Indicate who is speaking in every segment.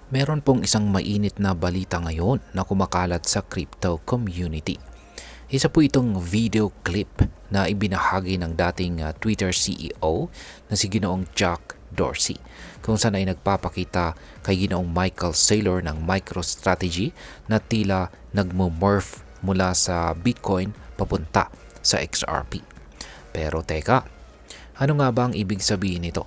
Speaker 1: Meron pong isang mainit na balita ngayon na kumakalat sa crypto community. Isa po itong video clip na ibinahagi ng dating Twitter CEO na si Ginoong Jack Dorsey, kung saan ay nagpapakita kay Ginoong Michael Saylor ng MicroStrategy na tila nagmo-morph mula sa Bitcoin papunta sa XRP. Pero teka, ano nga ba ang ibig sabihin nito?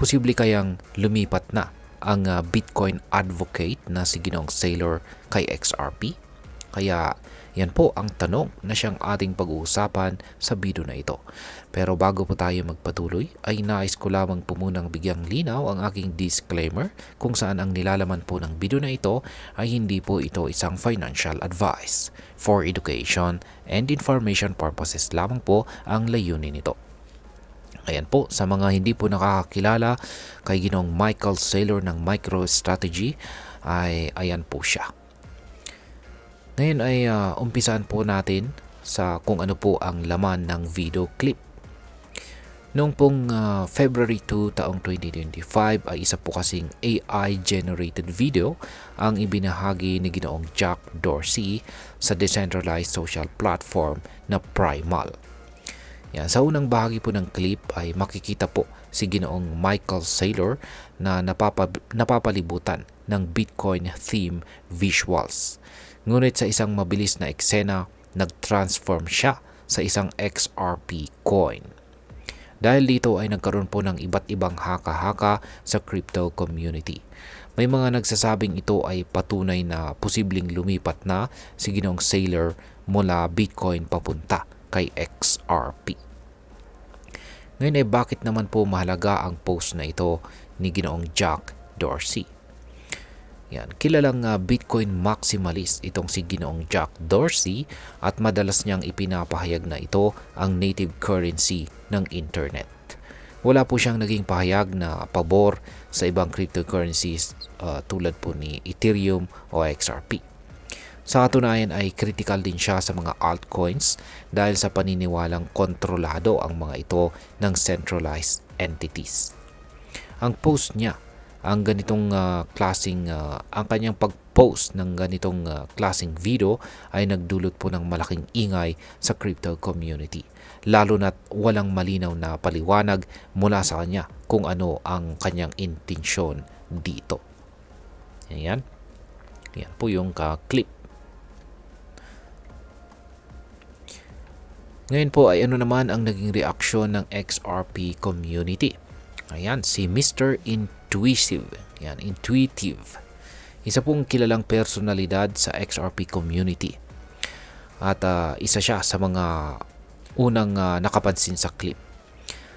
Speaker 1: Posible kayang lumipat na ang Bitcoin advocate na si Ginoong Saylor kay XRP? Kaya yan po ang tanong na siyang ating pag-uusapan sa video na ito. Pero bago po tayo magpatuloy, ay nais ko lamang po munang bigyang linaw ang aking disclaimer kung saan ang nilalaman po ng video na ito ay hindi po ito isang financial advice. For education and information purposes lamang po ang layunin nito. Ayan po, sa mga hindi po nakakakilala kay Ginoong Michael Saylor ng MicroStrategy, ay ayan po siya. Ngayon ay umpisan po natin sa kung ano po ang laman ng video clip. Noong pong February 2 taong 2025 ay isa po kasing AI-generated video ang ibinahagi ni Ginoong Jack Dorsey sa decentralized social platform na Primal. Yan. Sa unang bahagi po ng clip ay makikita po si Ginoong Michael Saylor na napapalibutan ng Bitcoin theme visuals. Ngunit sa isang mabilis na eksena, nag-transform siya sa isang XRP coin. Dahil dito ay nagkaroon po ng iba't ibang haka-haka sa crypto community. May mga nagsasabing ito ay patunay na posibleng lumipat na si Ginoong Saylor mula Bitcoin papunta kay XRP. Ngayon ay bakit naman po mahalaga ang post na ito ni Ginoong Jack Dorsey? Yan, kilalang Bitcoin maximalist itong si Ginoong Jack Dorsey at madalas niyang ipinapahayag na ito ang native currency ng internet. Wala po siyang naging pahayag na pabor sa ibang cryptocurrencies tulad po ni Ethereum o XRP. Sa katunayan ay critical din siya sa mga altcoins dahil sa paniniwalang kontrolado ang mga ito ng centralized entities. Ang post niya, ang kanyang pag-post ng ganitong klaseng video ay nagdulot po ng malaking ingay sa crypto community. Lalo na't walang malinaw na paliwanag mula sa kanya kung ano ang kanyang intensyon dito. Yan po yung clip. Ngayon po ay ano naman ang naging reaksyon ng XRP community. Ayan, si Mr. Intuitive. Yan, Intuitive. Isa pong kilalang personalidad sa XRP community. At isa siya sa mga unang nakapansin sa clip.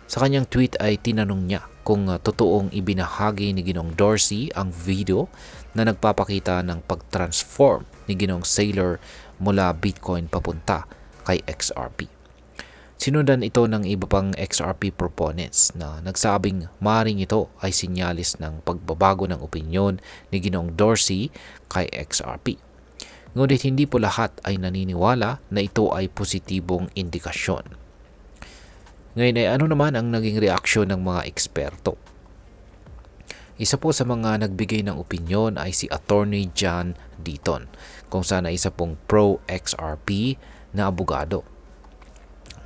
Speaker 1: Sa kanyang tweet ay tinanong niya kung totoong ibinahagi ni Ginoong Dorsey ang video na nagpapakita ng pag-transform ni Ginoong Saylor mula Bitcoin papunta kay XRP. Sinundan ito ng iba pang XRP proponents na nagsabing maaaring ito ay sinyalis ng pagbabago ng opinyon ni Ginoong Dorsey kay XRP. Ngunit hindi po lahat ay naniniwala na ito ay positibong indikasyon. Ngayon ay ano naman ang naging reaksyon ng mga eksperto? Isa po sa mga nagbigay ng opinyon ay si Attorney John Deaton, kung saan ay isa pong pro-XRP na abogado.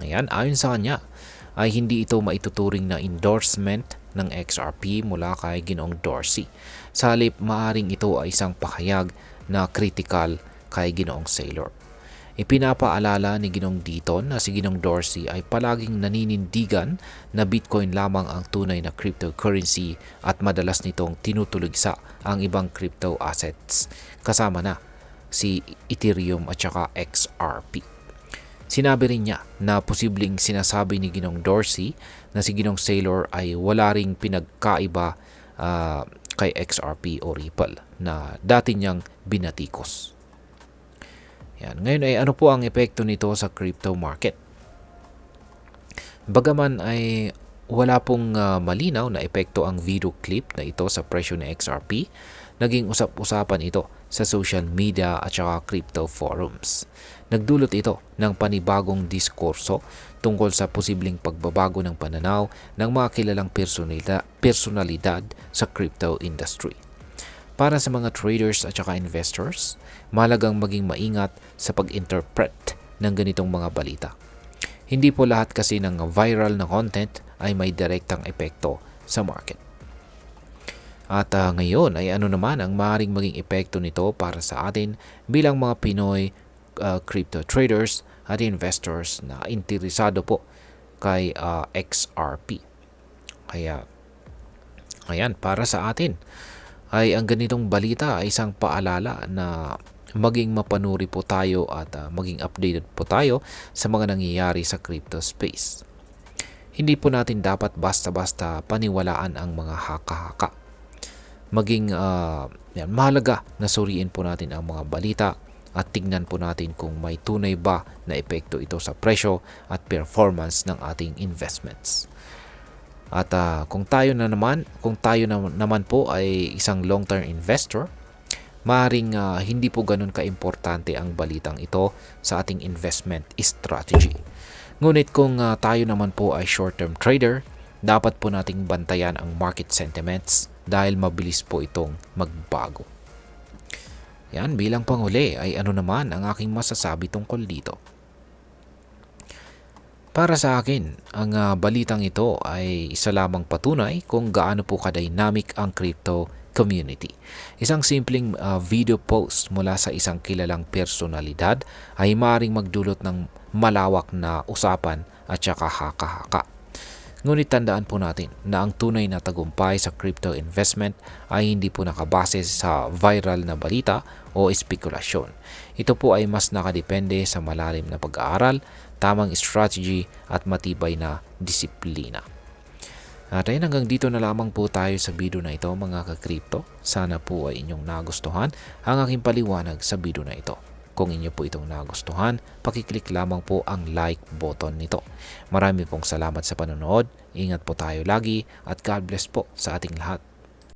Speaker 1: Ayan, ayon sa kanya ay hindi ito maituturing na endorsement ng XRP mula kay Ginoong Dorsey. Sa halip, maaring ito ay isang pahayag na critical kay Ginoong Saylor. Ipinapaalala ni Ginoong Deaton na si Ginoong Dorsey ay palaging naninindigan na Bitcoin lamang ang tunay na cryptocurrency at madalas nitong tinutuligsa ang ibang crypto assets kasama na si Ethereum at saka XRP. Sinabi rin niya na posibleng sinasabi ni Ginoong Dorsey na si Ginoong Saylor ay wala ring pinagkaiba kay XRP o Ripple na dati niyang binatikos. Yan. Ngayon ay ano po ang epekto nito sa crypto market? Bagaman ay wala pong malinaw na epekto ang video clip na ito sa presyo ng XRP, naging usap-usapan ito sa social media at saka crypto forums. Nagdulot ito ng panibagong diskurso tungkol sa posibleng pagbabago ng pananaw ng mga kilalang personalidad sa crypto industry. Para sa mga traders at saka investors, mahalagang maging maingat sa pag-interpret ng ganitong mga balita. Hindi po lahat kasi ng viral na content ay may direktang epekto sa market. At ngayon ay ano naman ang maaaring maging epekto nito para sa atin bilang mga Pinoy crypto traders at investors na interesado po kay XRP. Kaya, ayan, para sa atin ay ang ganitong balita ay isang paalala na maging mapanuri po tayo at maging updated po tayo sa mga nangyayari sa crypto space. Hindi po natin dapat basta-basta paniwalaan ang mga haka-haka. Maging mahalaga na suriin po natin ang mga balita at tignan po natin kung may tunay ba na epekto ito sa presyo at performance ng ating investments. At kung tayo naman po ay isang long-term investor, maaaring hindi po ganun ka-importante ang balitang ito sa ating investment strategy. Ngunit kung tayo naman po ay short-term trader, dapat po nating bantayan ang market sentiments dahil mabilis po itong magbago. Yan, bilang panghuli ay ano naman ang aking masasabi tungkol dito. Para sa akin, ang balitang ito ay isa lamang patunay kung gaano po ka-dynamic ang crypto community. Isang simpleng video post mula sa isang kilalang personalidad ay maaaring magdulot ng malawak na usapan at saka haka-haka. Ngunit tandaan po natin na ang tunay na tagumpay sa crypto investment ay hindi po nakabase sa viral na balita o espekulasyon. Ito po ay mas nakadepende sa malalim na pag-aaral, tamang strategy at matibay na disiplina. At ayun, hanggang dito na lamang po tayo sa video na ito mga ka-crypto. Sana po ay inyong nagustuhan ang aking paliwanag sa video na ito. Kung inyo po itong nagustuhan, pakiclick lamang po ang like button nito. Marami pong salamat sa panonood. Ingat po tayo lagi at God bless po sa ating lahat.